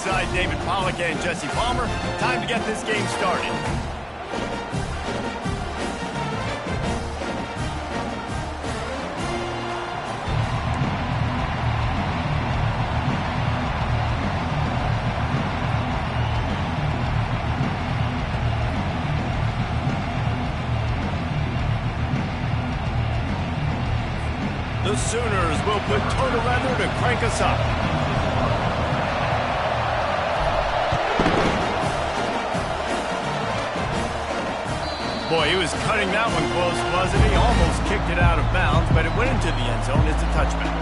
alongside David Pollack and Jesse Palmer. Time to get this game started. The Sooners will put total leather to crank us up. Boy, he was cutting that one close, wasn't he? Almost kicked it out of bounds, but it went into the end zone. It's a touchback.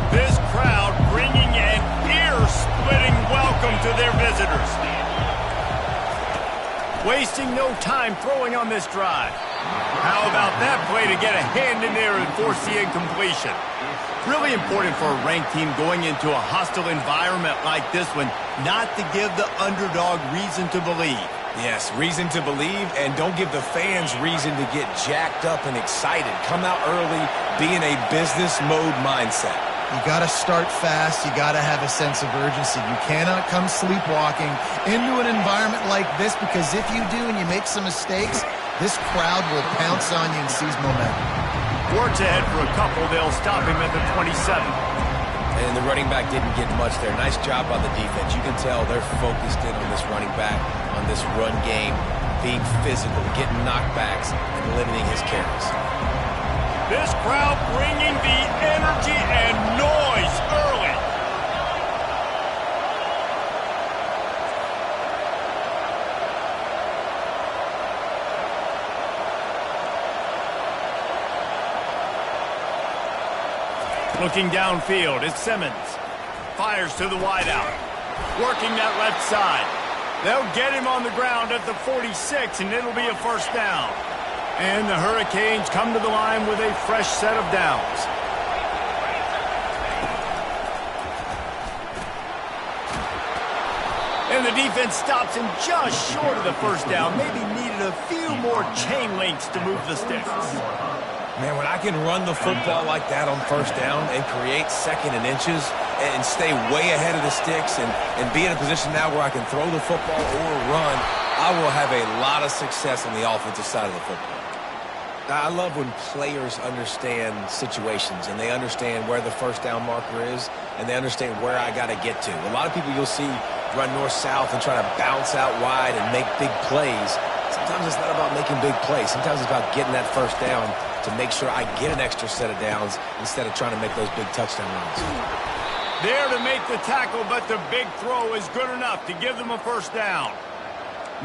This crowd bringing an ear-splitting welcome to their visitors. Wasting no time throwing on this drive. How about that play to get a hand in there and force the incompletion? Really important for a ranked team going into a hostile environment like this one, not to give the underdog reason to believe. Yes, reason to believe, and don't give the fans reason to get jacked up and excited. Come out early, be in a business mode mindset. You got to start fast. You got to have a sense of urgency. You cannot come sleepwalking into an environment like this, because if you do and you make some mistakes, this crowd will pounce on you and seize momentum. Works ahead for a couple. They'll stop him at the 27. And the running back didn't get much there. Nice job by the defense. You can tell they're focused in on this running back, on this run game, being physical, getting knockbacks, and limiting his carries. This crowd bringing the energy and noise early. Looking downfield, it's Simmons. Fires to the wideout. Working that left side. They'll get him on the ground at the 46, and it'll be a first down. And the Hurricanes come to the line with a fresh set of downs. And the defense stops him just short of the first down. Maybe needed a few more chain links to move the sticks. Man, when I can run the football like that on first down and create second and inches and stay way ahead of the sticks and be in a position now where I can throw the football or run, I will have a lot of success on the offensive side of the football. I love when players understand situations and they understand where the first down marker is and they understand where I got to get to. A lot of people you'll see run north-south and try to bounce out wide and make big plays. Sometimes it's not about making big plays. Sometimes it's about getting that first down to make sure I get an extra set of downs instead of trying to make those big touchdown runs. There to make the tackle, but the big throw is good enough to give them a first down.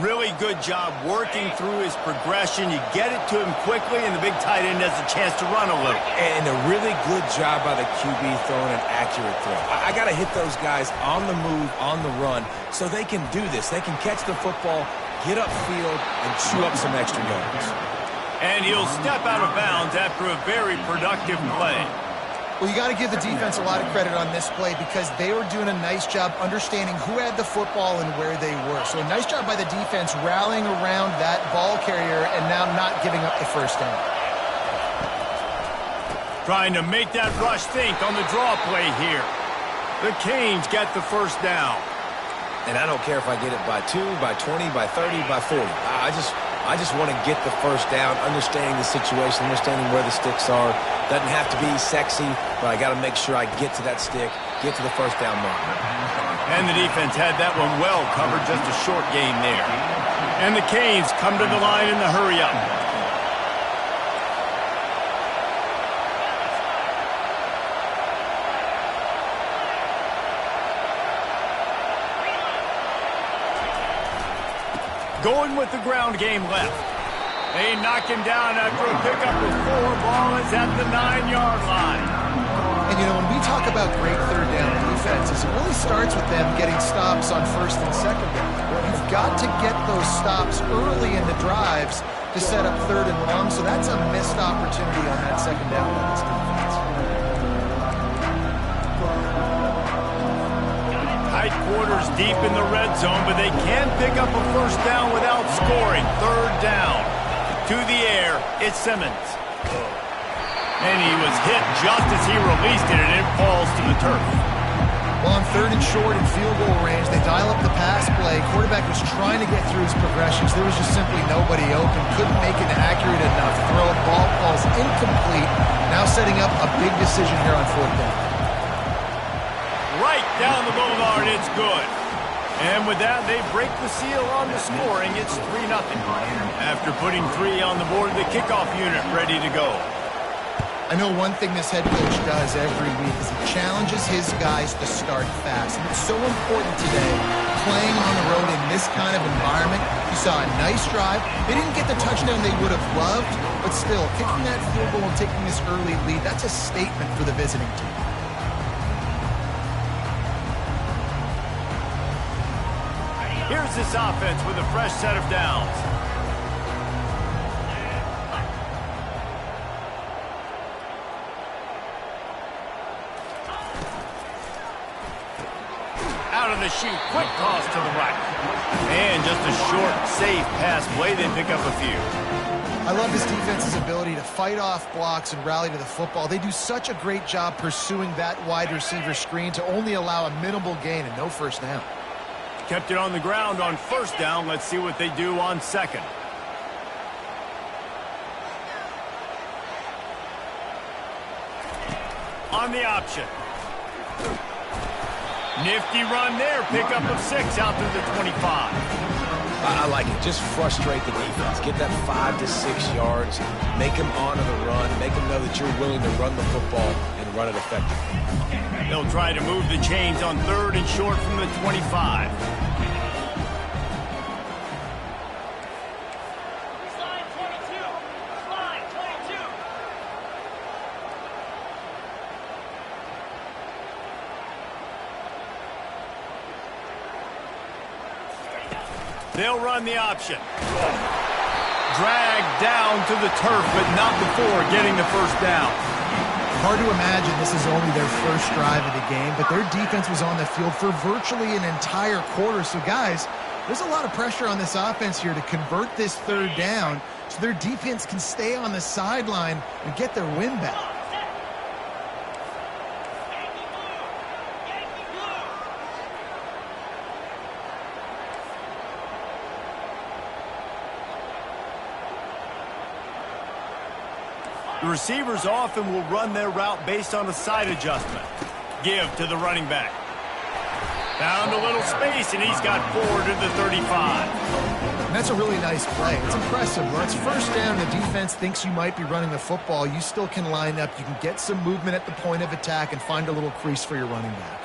Really good job working through his progression. You get it to him quickly, and the big tight end has a chance to run a little. And a really good job by the QB throwing an accurate throw. I got to hit those guys on the move, on the run, so they can do this. They can catch the football, get upfield, and chew up some extra yards. And he'll step out of bounds after a very productive play. Well, you got to give the defense a lot of credit on this play because they were doing a nice job understanding who had the football and where they were. So a nice job by the defense rallying around that ball carrier and now not giving up the first down. Trying to make that rush think on the draw play here. The Canes get the first down. And I don't care if I get it by 2, by 20, by 30, by 40. I just want to get the first down, understanding the situation, understanding where the sticks are. Doesn't have to be sexy, but I got to make sure I get to that stick, get to the first down mark. And the defense had that one well covered, just a short gain there. And the Canes come to the line in the hurry-up. Going with the ground game left. They knock him down after a pickup of 4. Ball is at the 9-yard line. And, you know, when we talk about great third down defenses, it really starts with them getting stops on first and second down. You've got to get those stops early in the drives to set up third and long, so that's a missed opportunity on that second down by this defense. Tight quarters deep in the red zone, but they can pick up a first down without scoring. Third down. To the air, it's Simmons. And he was hit just as he released it, and it falls to the turf. Well, on 3rd and short in field goal range, they dial up the pass play. Quarterback was trying to get through his progressions. There was just simply nobody open. Couldn't make an accurate enough throw. Ball falls incomplete. Now setting up a big decision here on 4th down. Right down the boulevard, it's good. And with that, they break the seal on the scoring. It's 3-0. After putting 3 on the board, the kickoff unit ready to go. I know one thing this head coach does every week is he challenges his guys to start fast. And it's so important today, playing on the road in this kind of environment. You saw a nice drive. They didn't get the touchdown they would have loved, but still, kicking that field goal and taking this early lead, that's a statement for the visiting team. Here's this offense with a fresh set of downs. Out of the chute, quick toss to the right. And just a short, safe pass play, they pick up a few. I love this defense's ability to fight off blocks and rally to the football. They do such a great job pursuing that wide receiver screen to only allow a minimal gain and no first down. Kept it on the ground on 1st down. Let's see what they do on 2nd. On the option. Nifty run there. Pickup of 6 out to the 25. I like it. Just frustrate the defense. Get that 5 to 6 yards. Make them honor the run. Make them know that you're willing to run the football and run it effectively. They'll try to move the chains on 3rd and short from the 25. They'll run the option. Dragged down to the turf, but not before getting the first down. Hard to imagine this is only their first drive of the game, but their defense was on the field for virtually an entire quarter. So, guys, there's a lot of pressure on this offense here to convert this 3rd down so their defense can stay on the sideline and get their win back. The receivers often will run their route based on a side adjustment. Give to the running back. Found a little space, and he's got 4 to the 35. And that's a really nice play. It's impressive. When it's 1st down, the defense thinks you might be running the football. You still can line up. You can get some movement at the point of attack and find a little crease for your running back.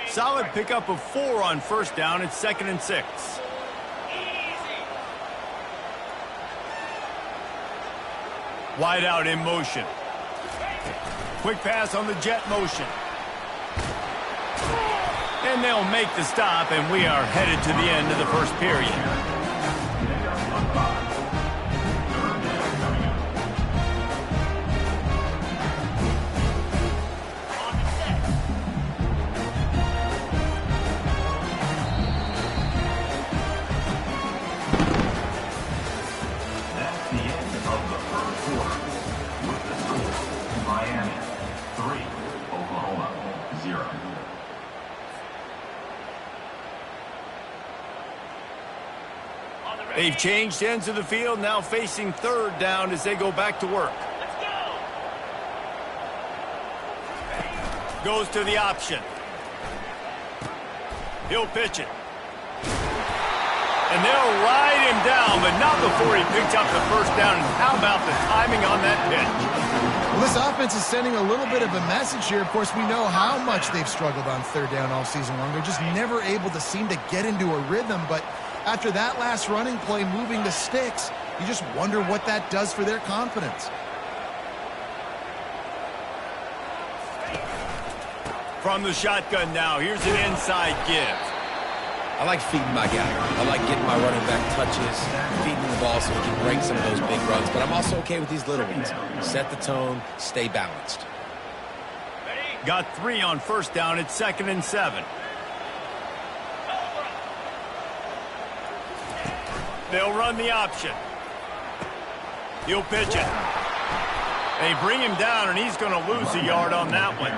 Solid pickup of 4 on 1st down. It's 2nd and 6. Wide out in motion. Quick pass on the jet motion. And they'll make the stop, and we are headed to the end of the 1st period. They've changed ends of the field, now facing 3rd down as they go back to work. Let's go. Goes to the option. He'll pitch it. And they'll ride him down, but not before he picks up the 1st down. And how about the timing on that pitch? Well, this offense is sending a little bit of a message here. Of course, we know how much they've struggled on 3rd down all season long. They're just never able to seem to get into a rhythm, but after that last running play moving the sticks, you just wonder what that does for their confidence. From the shotgun now, here's an inside give. I like feeding my guy. I like getting my running back touches, feeding the ball so he can break some of those big runs. But I'm also okay with these little ones. Set the tone, stay balanced. Got 3 on 1st down. It's 2nd and 7. They'll run the option. He'll pitch it. They bring him down, and he's going to lose a yard on that one.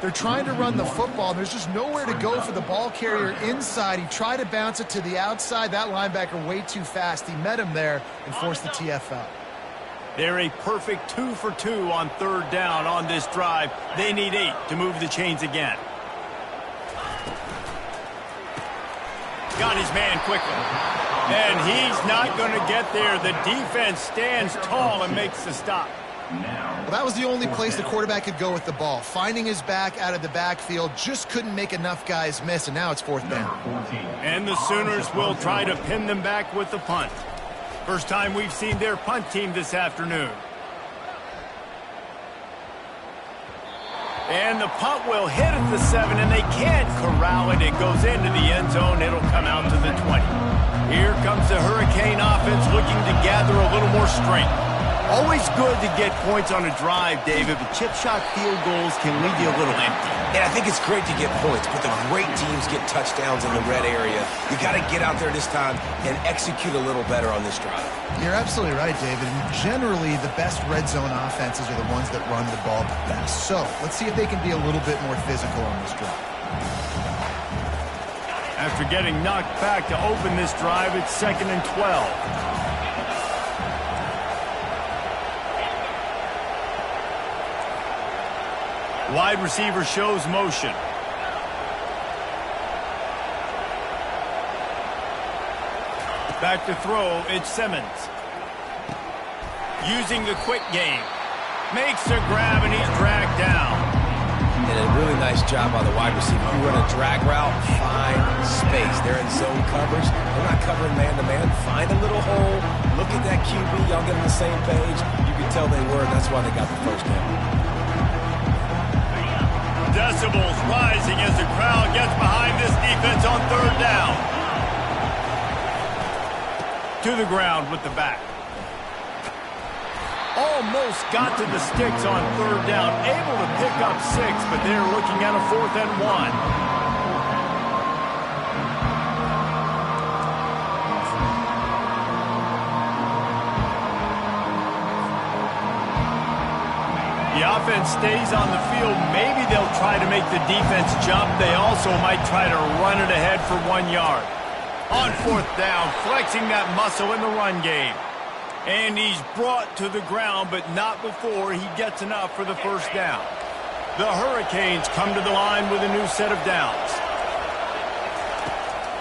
They're trying to run the football. There's just nowhere to go for the ball carrier inside. He tried to bounce it to the outside. That linebacker way too fast. He met him there and forced the TFL. They're a perfect 2 for 2 on third down on this drive. They need 8 to move the chains again. Got his man quickly. And he's not going to get there. The defense stands tall and makes the stop. Well, that was the only place the quarterback could go with the ball. Finding his back out of the backfield, just couldn't make enough guys miss, and now it's fourth down. And the Sooners will try to pin them back with the punt. First time we've seen their punt team this afternoon. And the punt will hit at the 7, and they can't corral it. It goes into the end zone. It'll come out to the 20. Here comes the Hurricane offense looking to gather a little more strength. Always good to get points on a drive, David, but chip shot field goals can leave you a little empty. And I think it's great to get points, but the great teams get touchdowns in the red area. You got to get out there this time and execute a little better on this drive. You're absolutely right, David. And generally, the best red zone offenses are the ones that run the ball the best. So let's see if they can be a little bit more physical on this drive. After getting knocked back to open this drive, it's 2nd and 12. Wide receiver shows motion. Back to throw, it's Simmons. Using the quick game. Makes a grab, and he's dragged down. And a really nice job by the wide receiver. You run a drag route, find space. They're in zone coverage. They're not covering man-to-man. Find a little hole. Look at that QB. Y'all get on the same page. You can tell they were, and that's why they got the first down. Decibels rising as the crowd gets behind this defense on third down. To the ground with the back. Almost got to the sticks on third down. Able to pick up 6, but they're looking at a 4th and 1. The offense stays on the field. Maybe they'll try to make the defense jump. They also might try to run it ahead for 1 yard. On 4th down, flexing that muscle in the run game. And he's brought to the ground, but not before he gets enough for the first down. The Hurricanes come to the line with a new set of downs.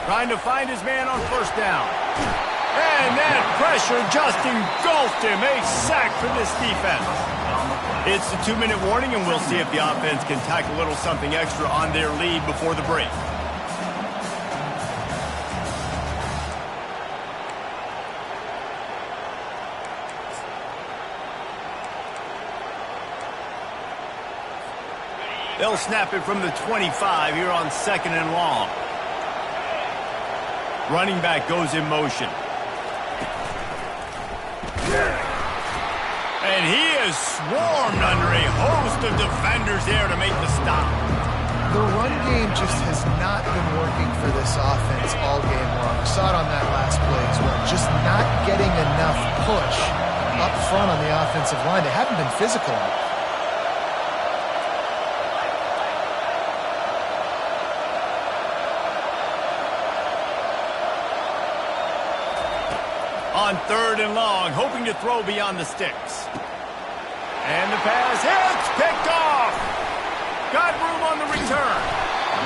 Trying to find his man on first down. And that pressure just engulfed him. A sack for this defense. It's the 2-minute warning, and we'll see if the offense can tack a little something extra on their lead before the break. They'll snap it from the 25 here on 2nd and long. Running back goes in motion. And he is swarmed under a host of defenders there to make the stop. The run game just has not been working for this offense all game long. We saw it on that last play as well. Just not getting enough push up front on the offensive line. They haven't been physical. On 3rd and long, hoping to throw beyond the sticks. And the pass hits, picked off. Got room on the return.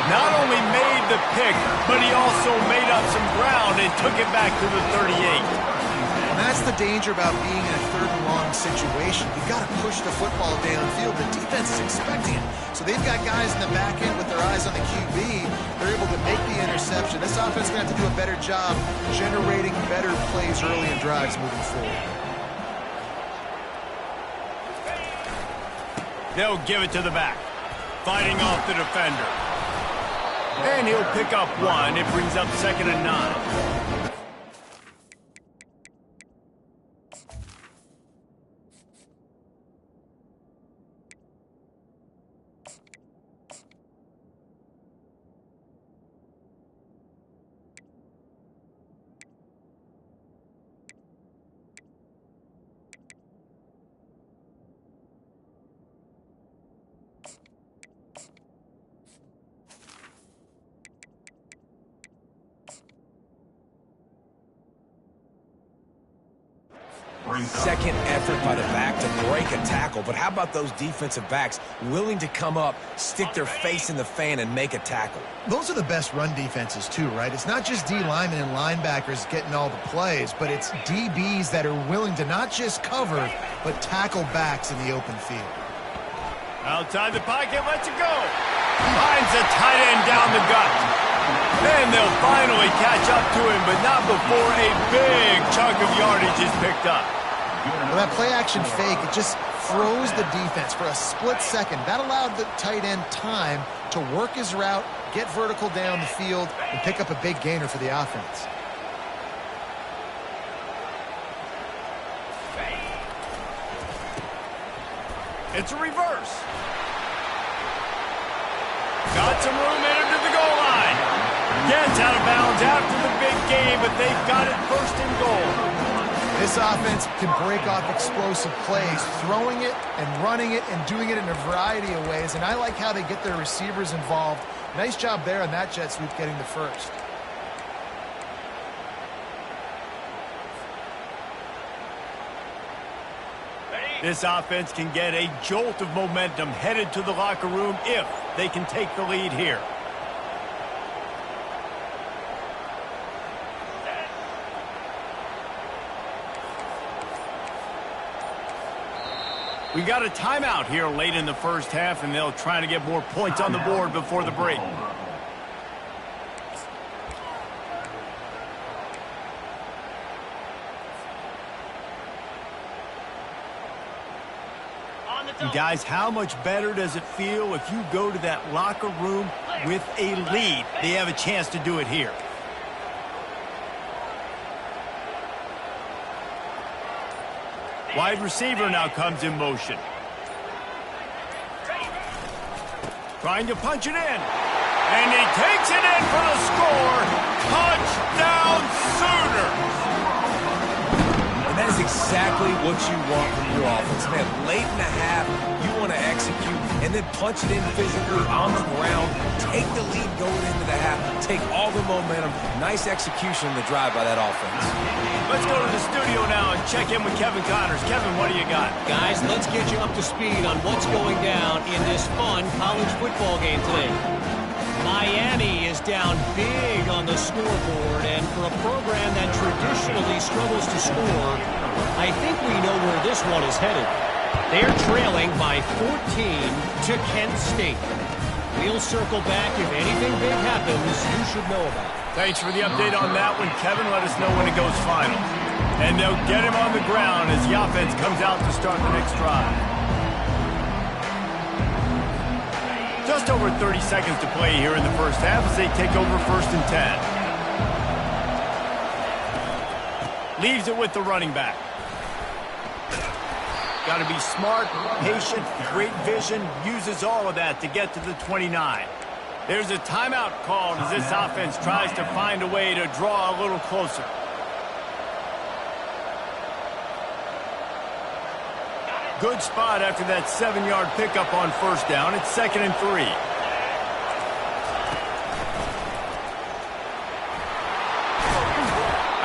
Not only made the pick, but he also made up some ground and took it back to the 38. And that's the danger about being in a 3rd and long situation. You've got to push the football downfield. The defense is expecting it. So they've got guys in the back end with their eyes on the QB. They're able to make the interception. This offense is going to have to do a better job generating better plays early in drives moving forward. They'll give it to the back. Fighting off the defender. And he'll pick up 1. It brings up 2nd and 9. second effort by the back to break a tackle. But how about those defensive backs willing to come up, stick their face in the fan, and make a tackle? Those are the best run defenses too, right? It's not just D linemen and linebackers getting all the plays, but it's DBs that are willing to not just cover, but tackle backs in the open field. Outside the pocket, lets it go. Finds the tight end down the gut. And they'll finally catch up to him, but not before a big chunk of yardage is picked up. Well, that play-action fake, it just froze the defense for a split second. That allowed the tight end time to work his route, get vertical down the field, and pick up a big gainer for the offense. It's a reverse. Got some room in him to the goal line. Gets out of bounds after the big game, but they've got it first and goal. This offense can break off explosive plays, throwing it and running it and doing it in a variety of ways, and I like how they get their receivers involved. Nice job there on that jet sweep getting the first. This offense can get a jolt of momentum headed to the locker room if they can take the lead here. We got a timeout here late in the first half, and they'll try to get more points on the board before the break. Guys, how much better does it feel if you go to that locker room with a lead? They have a chance to do it here. Wide receiver now comes in motion. Trying to punch it in. And he takes it in for the score. Touchdown Sooners! And that is exactly what you want from your offense. Man, late in the half, you want to execute and then punch it in physically on the ground, take the lead going into the half, take all the momentum. Nice execution in the drive by that offense. Let's go to the studio now and check in with Kevin Connors. Kevin, what do you got? Guys, let's get you up to speed on what's going down in this fun college football game today. Miami is down big on the scoreboard, and for a program that traditionally struggles to score, I think we know where this one is headed. They're trailing by 14 to Kent State. We'll circle back if anything big happens you should know about. Thanks for the update on that one, Kevin. Let us know when it goes final. And they'll get him on the ground as the offense comes out to start the next drive. Just over 30 seconds to play here in the first half as they take over 1st and 10. Leaves it with the running back. Got to be smart, patient, great vision, uses all of that to get to the 29. There's a timeout called as this offense tries to find a way to draw a little closer. Good spot after that 7-yard pickup on 1st down. It's 2nd and 3.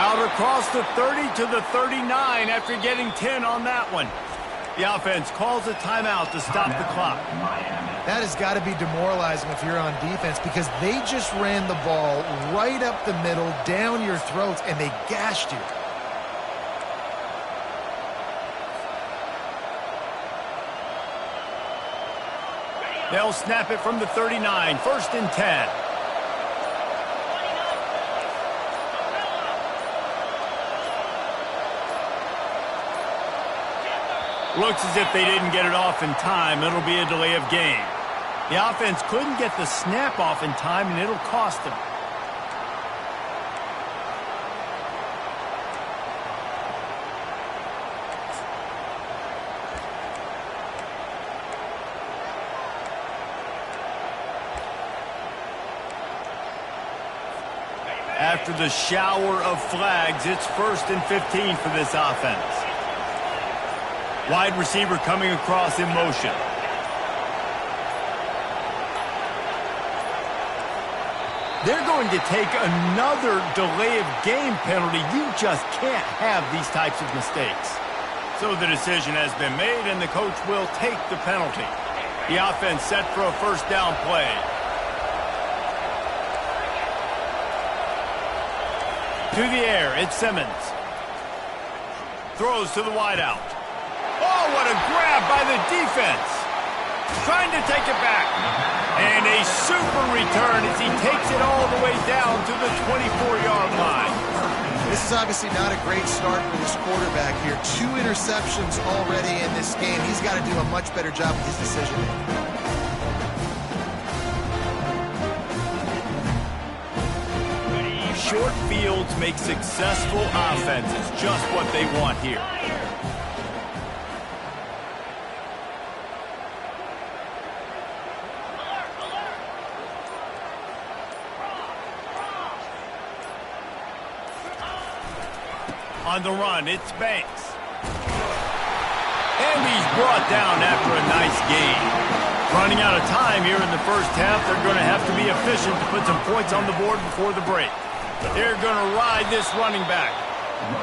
Out across the 30 to the 39 after getting 10 on that one. The offense calls a timeout to stop the clock. That has got to be demoralizing if you're on defense because they just ran the ball right up the middle, down your throats, and they gashed you. They'll snap it from the 39, 1st and 10. Looks as if they didn't get it off in time. It'll be a delay of game. The offense couldn't get the snap off in time, and it'll cost them. After the shower of flags, it's 1st and 15 for this offense. Wide receiver coming across in motion. They're going to take another delay of game penalty. You just can't have these types of mistakes. So the decision has been made, and the coach will take the penalty. The offense set for a first down play. To the air, it's Simmons. Throws to the wideout. Oh, what a grab by the defense. Trying to take it back. And a super return as he takes it all the way down to the 24-yard line. This is obviously not a great start for this quarterback here. 2 interceptions already in this game. He's got to do a much better job with his decision-making. Short fields make successful offenses just what they want here. On the run, it's Banks. And he's brought down after a nice gain. Running out of time here in the first half, they're going to have to be efficient to put some points on the board before the break. They're going to ride this running back.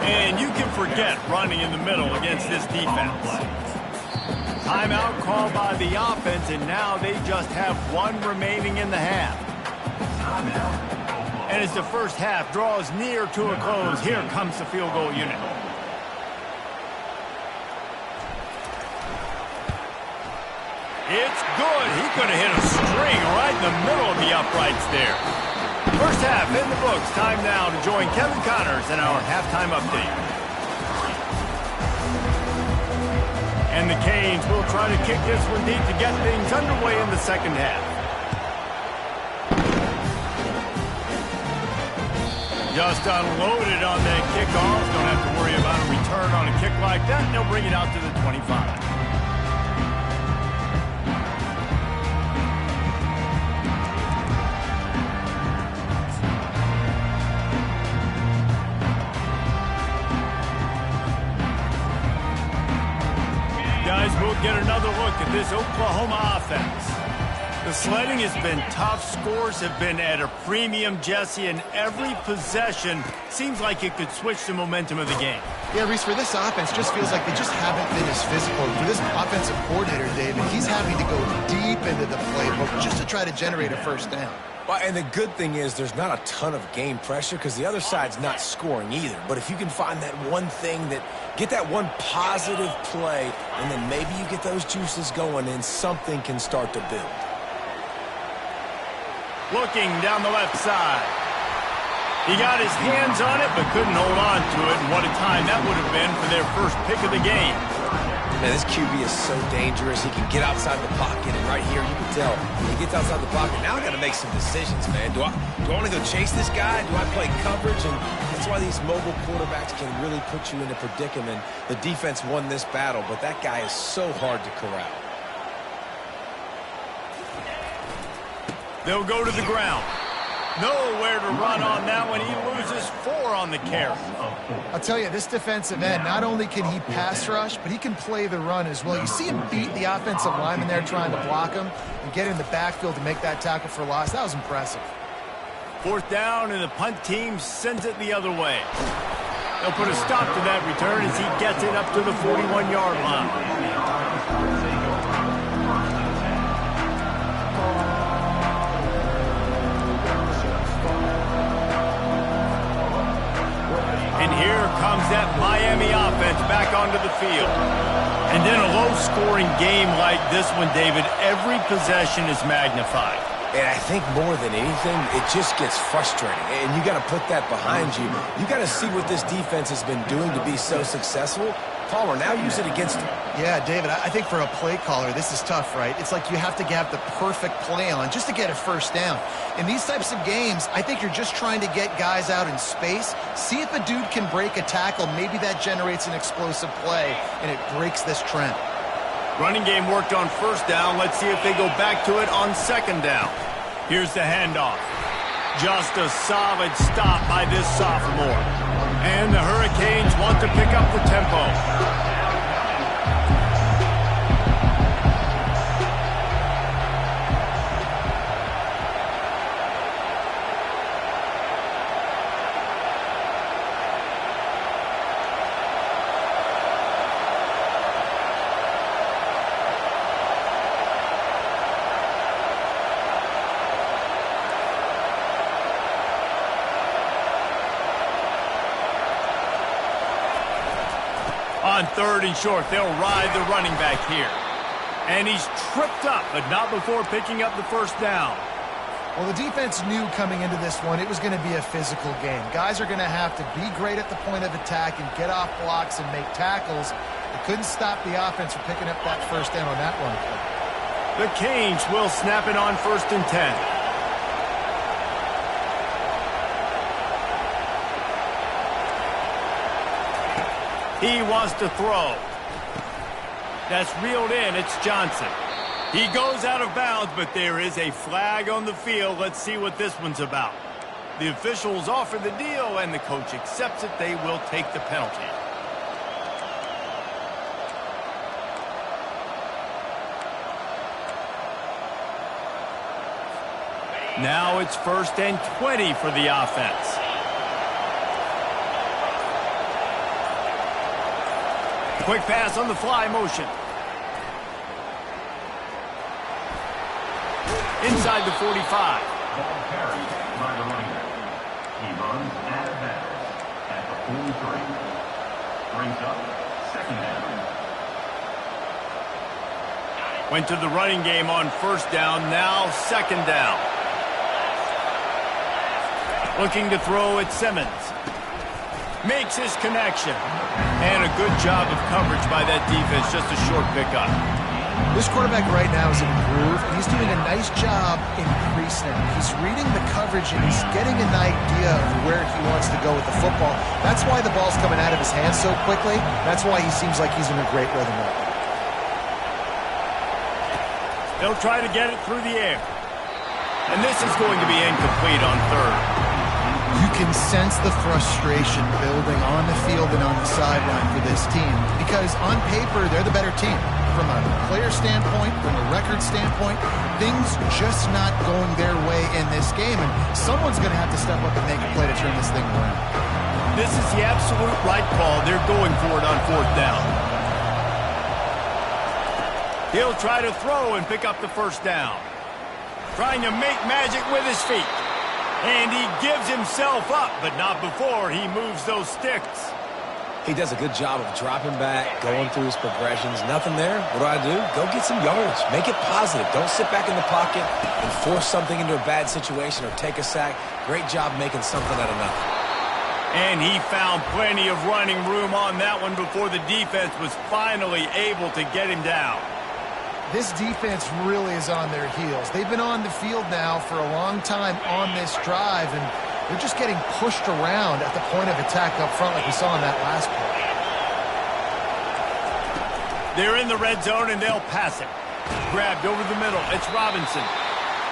And you can forget running in the middle against this defense. Timeout called by the offense, and now they just have 1 remaining in the half. And as the first half draws near to a close, here comes the field goal unit. It's good. He could have hit a string right in the middle of the uprights there. First half in the books. Time now to join Kevin Connors in our halftime update. And the Canes will try to kick this one deep to get things underway in the second half. Just unloaded on that kickoff. Don't have to worry about a return on a kick like that. They'll bring it out to the 25. Guys, we'll get another look at this Oklahoma offense. The sledding has been tough. Scores have been at a premium, Jesse, and every possession seems like it could switch the momentum of the game. Yeah, Reese, for this offense, just feels like they just haven't been as physical. For this offensive coordinator, David, he's having to go deep into the playbook just to try to generate a first down. Well, and the good thing is there's not a ton of game pressure because the other side's not scoring either. But if you can find that one thing get that one positive play, and then maybe you get those juices going and something can start to build. Looking down the left side. He got his hands on it, but couldn't hold on to it. And what a time that would have been for their first pick of the game. Man, this QB is so dangerous. He can get outside the pocket, and right here you can tell he gets outside the pocket. Now I got to make some decisions, man. Do I want to go chase this guy? Do I play coverage? And that's why these mobile quarterbacks can really put you in a predicament. The defense won this battle, but that guy is so hard to corral. They'll go to the ground. Nowhere to run on that one. He loses 4 on the carry. I'll tell you, this defensive end, not only can he pass rush, but he can play the run as well. You see him beat the offensive lineman there trying to block him and get in the backfield to make that tackle for loss. That was impressive. 4th down, and the punt team sends it the other way. They'll put a stop to that return as he gets it up to the 41-yard line. And here comes that Miami offense back onto the field. And in a low-scoring game like this one, David, every possession is magnified. And I think more than anything, it just gets frustrating. And you got to put that behind you. You got to see what this defense has been doing to be so successful. Palmer, now use it against him. Yeah, David, I think for a play caller, this is tough, right? It's like you have to have the perfect play on just to get a first down. In these types of games, I think you're just trying to get guys out in space, see if a dude can break a tackle. Maybe that generates an explosive play, and it breaks this trend. Running game worked on first down. Let's see if they go back to it on second down. Here's the handoff. Just a solid stop by this sophomore. And the Hurricanes want to pick up the tempo. On 3rd and short, they'll ride the running back here. And he's tripped up, but not before picking up the first down. Well, the defense knew coming into this one it was going to be a physical game. Guys are going to have to be great at the point of attack and get off blocks and make tackles. They couldn't stop the offense from picking up that first down on that run play. The Canes will snap it on 1st and 10. He wants to throw. That's reeled in. It's Johnson. He goes out of bounds, but there is a flag on the field. Let's see what this one's about. The officials offer the deal, and the coach accepts it. They will take the penalty. Now it's 1st and 20 for the offense. Quick pass on the fly motion. Inside the 45. Ball carried by the running back. He runs out of bounds at the 43. Brings up 2nd down. Went to the running game on 1st down, now 2nd down. Looking to throw at Simmons. Makes his connection. And a good job of coverage by that defense, just a short pickup. This quarterback right now is in a groove, and he's doing a nice job in pre-snap. He's reading the coverage, and he's getting an idea of where he wants to go with the football. That's why the ball's coming out of his hands so quickly. That's why he seems like he's in a great rhythm right now. They'll try to get it through the air. And this is going to be incomplete on 3rd. You can sense the frustration building on the field and on the sideline for this team because on paper, they're the better team. From a player standpoint, from a record standpoint, things just not going their way in this game, and someone's going to have to step up and make a play to turn this thing around. This is the absolute right call. They're going for it on 4th down. He'll try to throw and pick up the 1st down. Trying to make magic with his feet. And he gives himself up, but not before he moves those sticks. He does a good job of dropping back, going through his progressions. Nothing there. What do? Go get some yards. Make it positive. Don't sit back in the pocket and force something into a bad situation or take a sack. Great job making something out of nothing. And he found plenty of running room on that one before the defense was finally able to get him down. This defense really is on their heels. They've been on the field now for a long time on this drive, and they're just getting pushed around at the point of attack up front like we saw in that last play. They're in the red zone, and they'll pass it. Grabbed over the middle. It's Robinson.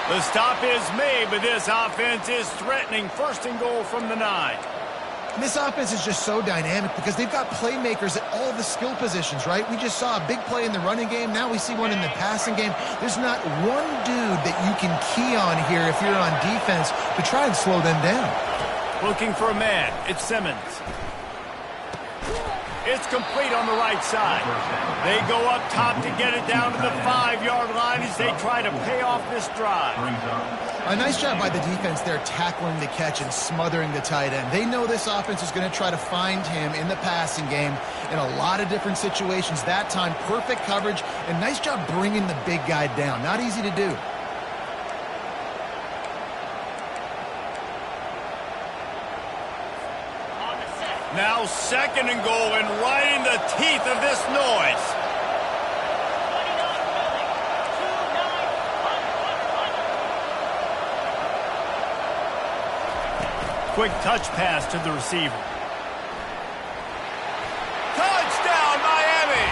The stop is made, but this offense is threatening 1st and goal from the 9. And this offense is just so dynamic because they've got playmakers at all the skill positions, right? We just saw a big play in the running game. Now we see one in the passing game. There's not one dude that you can key on here if you're on defense to try and slow them down. Looking for a man. It's Simmons. It's complete on the right side. They go up top to get it down to the 5-yard line as they try to pay off this drive. A nice job by the defense there tackling the catch and smothering the tight end. They know this offense is going to try to find him in the passing game in a lot of different situations. That time, perfect coverage and nice job bringing the big guy down. Not easy to do. Now 2nd and goal, and right in the teeth of this noise. Quick touch pass to the receiver. Touchdown, Miami!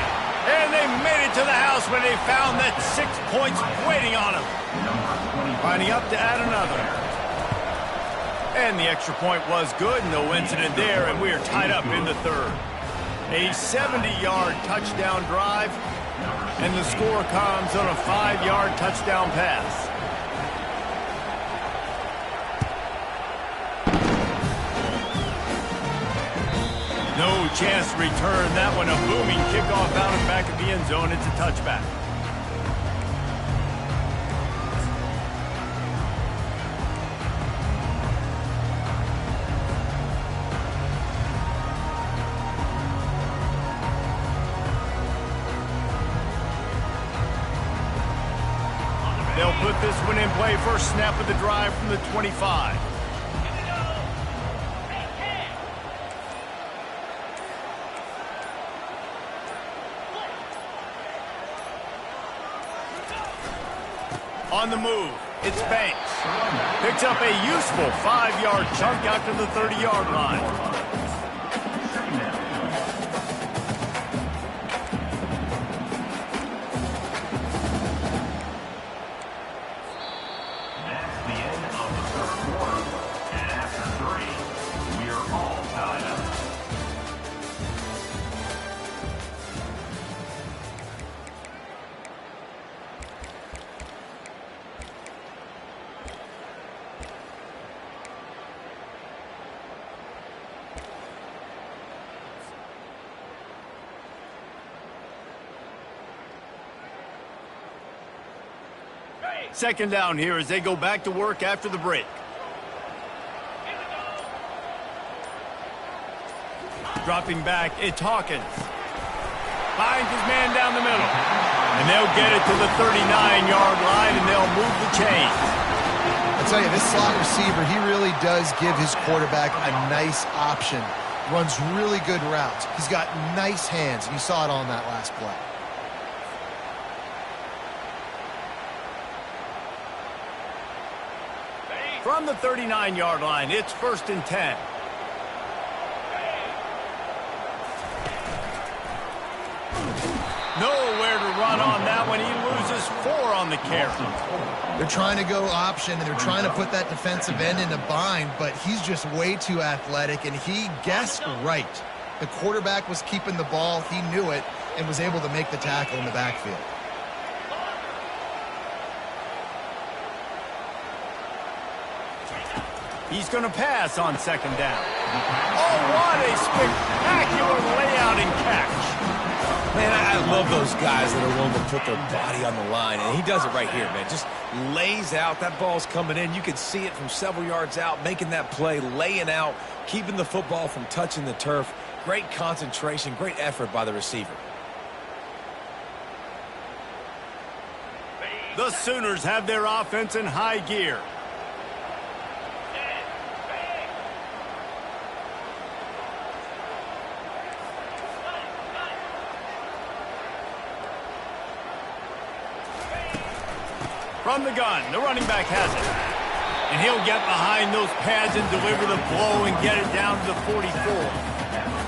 And they made it to the house when they found that 6 points waiting on them. Lining up to add another. And the extra point was good, no incident there, and we are tied up in the 3rd. A 70-yard touchdown drive, and the score comes on a 5-yard touchdown pass. No chance to return that one. A booming kickoff out of back of the end zone. It's a touchback. put this one in play. First snap of the drive from the 25. On the move, it's Banks. Picks up a useful 5-yard chunk out to the 30-yard line. Second down here as they go back to work after the break. Dropping back, it's Hawkins. Finds his man down the middle. And they'll get it to the 39-yard line, and they'll move the chains. I tell you, this slot receiver, he really does give his quarterback a nice option. Runs really good routes. He's got nice hands, and you saw it on that last play. From the 39-yard line, it's 1st and 10. Nowhere to run on that one. He loses 4 on the carry. They're trying to go option, and they're trying to put that defensive end in a bind, but he's just way too athletic, and he guessed right. The quarterback was keeping the ball. He knew it and was able to make the tackle in the backfield. He's going to pass on 2nd down. Oh, what a spectacular layout and catch. Man, I love those guys that are willing to put their body on the line, and he does it right here, man. Just lays out. That ball's coming in. You can see it from several yards out, making that play, laying out, keeping the football from touching the turf. Great concentration, great effort by the receiver. The Sooners have their offense in high gear. From the gun, the running back has it. And he'll get behind those pads and deliver the blow and get it down to the 44.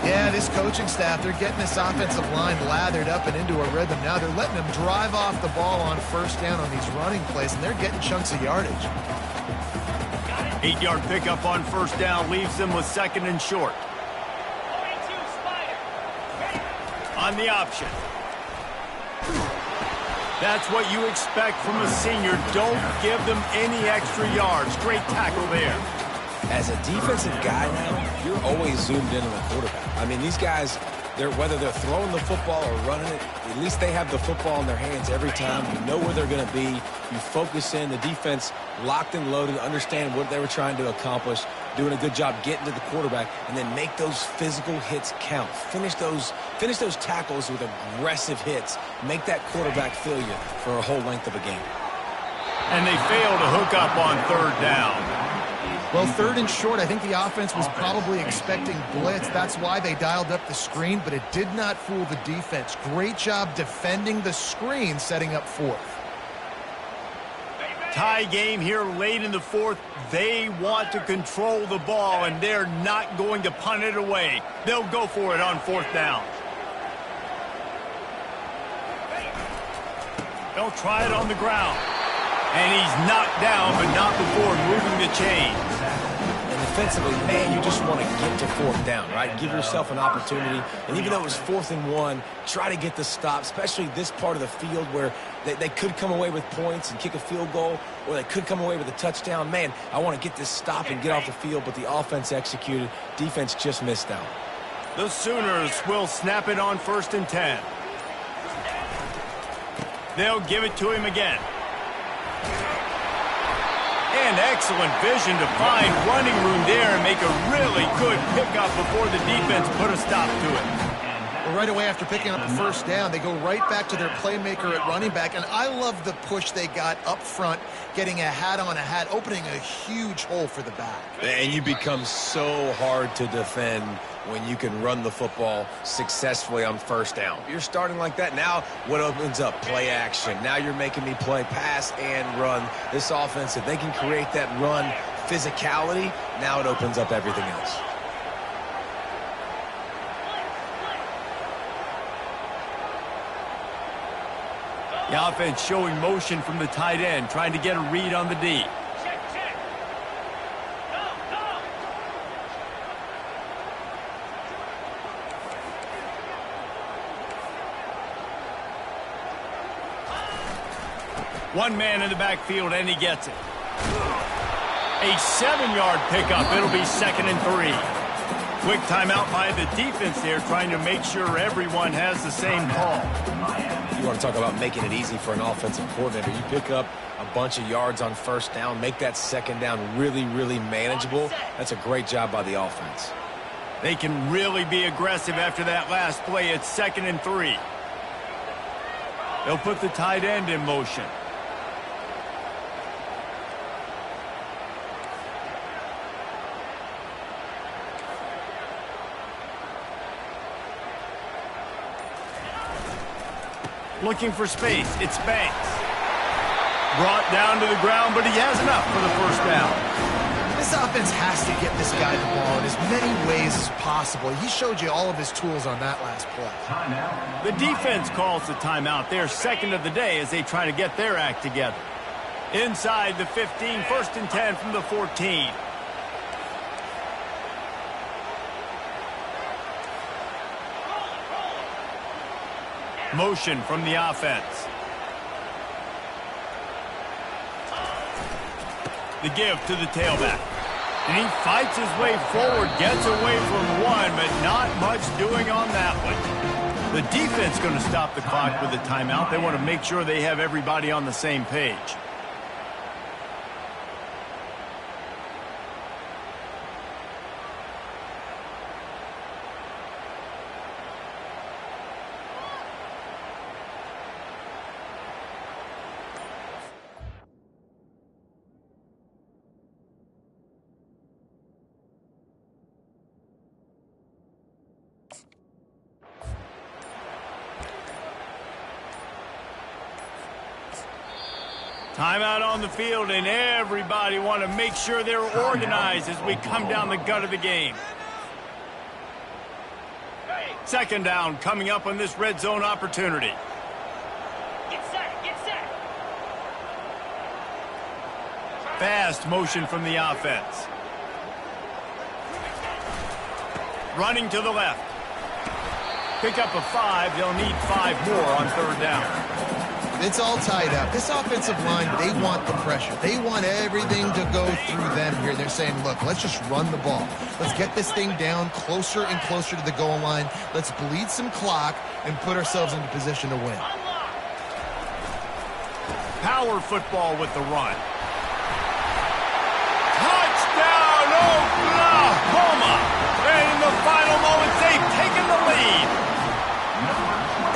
Yeah, this coaching staff, they're getting this offensive line lathered up and into a rhythm. Now they're letting them drive off the ball on 1st down on these running plays, and they're getting chunks of yardage. 8-yard pickup on 1st down leaves them with 2nd and short. On the option. That's what you expect from a senior. Don't give them any extra yards. Great tackle there. As a defensive guy now, you're always zoomed in on the quarterback. I mean, these guys, whether they're throwing the football or running it, at least they have the football in their hands every time. You know where they're going to be. You focus in. The defense locked and loaded, understand what they were trying to accomplish, doing a good job getting to the quarterback, and then make those physical hits count. Finish those tackles with aggressive hits. Make that quarterback feel you for a whole length of a game. And they fail to hook up on 3rd down. Well, 3rd and short, I think the offense was probably expecting blitz. That's why they dialed up the screen, but it did not fool the defense. Great job defending the screen, setting up 4th. Tie game here late in the 4th. They want to control the ball, and they're not going to punt it away. They'll go for it on 4th down. They'll try it on the ground. And he's knocked down, but not before moving the chains. And defensively, man, you just want to get to 4th down, right? Give yourself an opportunity. And even though it was 4th and 1, try to get the stop, especially this part of the field where they could come away with points and kick a field goal, or they could come away with a touchdown. Man, I want to get this stop and get off the field, but the offense executed. Defense just missed out. The Sooners will snap it on 1st and 10. They'll give it to him again. And excellent vision to find running room there and make a really good pickup before the defense put a stop to it. Well, right away after picking up the first down, they go right back to their playmaker at running back. And I love the push they got up front, getting a hat on a hat, opening a huge hole for the back. And you become so hard to defend when you can run the football successfully on first down. You're starting like that. Now what opens up? Play action. Now you're making me play pass and run. This offense, if they can create that run physicality, now it opens up everything else. The offense showing motion from the tight end, trying to get a read on the D. One man in the backfield, and he gets it. A 7-yard pickup. It'll be 2nd and 3. Quick timeout by the defense there, trying to make sure everyone has the same call. You want to talk about making it easy for an offensive coordinator. You pick up a bunch of yards on first down, make that second down really, really manageable. That's a great job by the offense. They can really be aggressive after that last play. It's 2nd and 3. They'll put the tight end in motion. Looking for space. It's Banks. Brought down to the ground, but he has enough for the first down. This offense has to get this guy the ball in as many ways as possible. He showed you all of his tools on that last play. Timeout. The defense calls the timeout. They're 2nd of the day as they try to get their act together. Inside the 15, 1st and 10 from the 14. Motion from the offense. The give to the tailback. And he fights his way forward, gets away from one, but not much doing on that one. The defense going to stop the clock with a timeout. They want to make sure they have everybody on the same page. Timeout on the field, and everybody want to make sure they're organized as we come down the gut of the game. 2nd down coming up on this red zone opportunity. Get set, get set. Fast motion from the offense. Running to the left. Pick up a 5. They'll need 5 more on 3rd down. It's all tied up. This offensive line, they want the pressure. They want everything to go through them here. They're saying, look, let's just run the ball. Let's get this thing down closer and closer to the goal line. Let's bleed some clock and put ourselves into position to win. Power football with the run. Touchdown, Oklahoma! And in the final moments, they've taken the lead.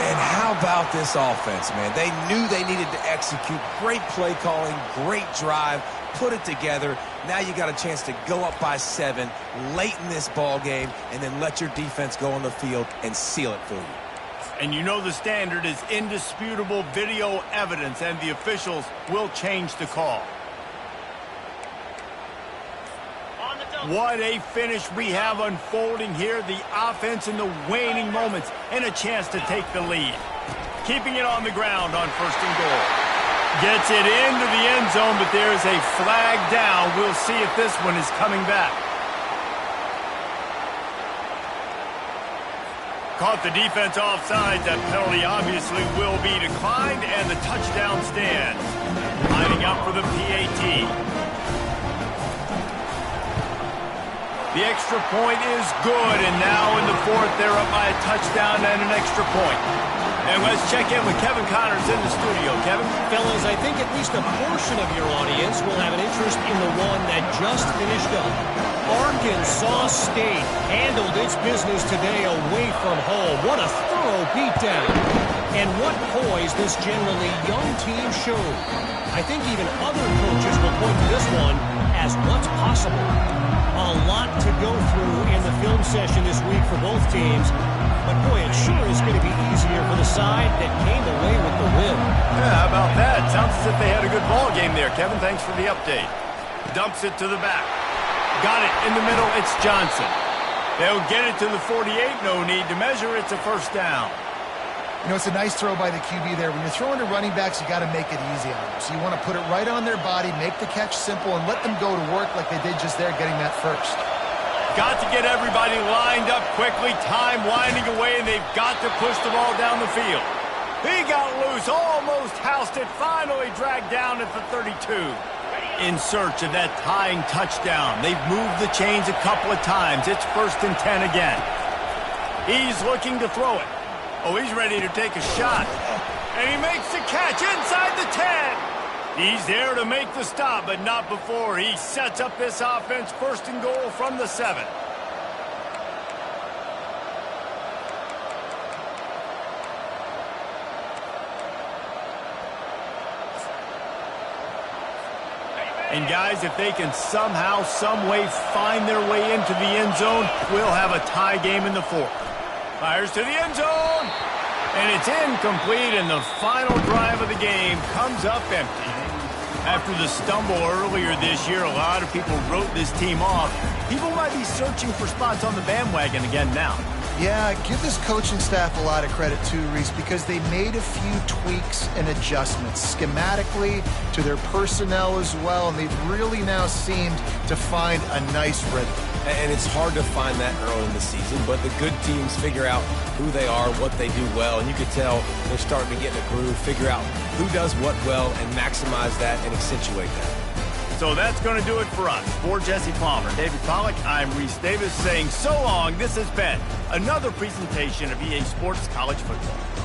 And how about this offense, man? They knew they needed to execute. Great play calling, great drive, put it together. Now you got a chance to go up by 7 late in this ball game and then let your defense go on the field and seal it for you. And you know the standard is indisputable video evidence, and the officials will change the call. What a finish we have unfolding here. The offense in the waning moments and a chance to take the lead. Keeping it on the ground on 1st and goal. Gets it into the end zone, but there's a flag down. We'll see if this one is coming back. Caught the defense offside. That penalty obviously will be declined, and the touchdown stands. Lining up for the PAT. The extra point is good, and now in the 4th, they're up by a touchdown and an extra point. And let's check in with Kevin Connors in the studio. Kevin? Fellas, I think at least a portion of your audience will have an interest in the one that just finished up. Arkansas State handled its business today away from home. What a thorough beatdown. And what poise this generally young team showed. I think even other coaches will point to this one as what's possible. A lot to go through in the film session this week for both teams. But boy, it sure is going to be easier for the side that came away with the win. Yeah, how about that? Sounds as if they had a good ball game there, Kevin. Thanks for the update. Dumps it to the back. Got it in the middle. It's Johnson. They'll get it to the 48. No need to measure. It's a first down. You know, it's a nice throw by the QB there. When you're throwing to running backs, you got to make it easy on them. So you want to put it right on their body, make the catch simple, and let them go to work like they did just there, getting that first. Got to get everybody lined up quickly. Time winding away, and they've got to push the ball down the field. He got loose, almost housed it, finally dragged down at the 32. In search of that tying touchdown. They've moved the chains a couple of times. It's 1st and 10 again. He's looking to throw it. Oh, he's ready to take a shot. And he makes the catch inside the 10. He's there to make the stop, but not before he sets up this offense 1st and goal from the 7. And guys, if they can somehow, some way find their way into the end zone, we'll have a tie game in the 4th. Fires to the end zone. And it's incomplete, and the final drive of the game comes up empty. After the stumble earlier this year, a lot of people wrote this team off. People might be searching for spots on the bandwagon again now. Yeah, give this coaching staff a lot of credit too, Reese, because they made a few tweaks and adjustments schematically to their personnel as well, and they've really now seemed to find a nice rhythm. And it's hard to find that early in the season, but the good teams figure out who they are, what they do well, and you can tell they're starting to get in a groove, figure out who does what well, and maximize that and accentuate that. So that's going to do it for us. For Jesse Palmer, David Pollack, I'm Reese Davis saying so long. This has been another presentation of EA Sports College Football.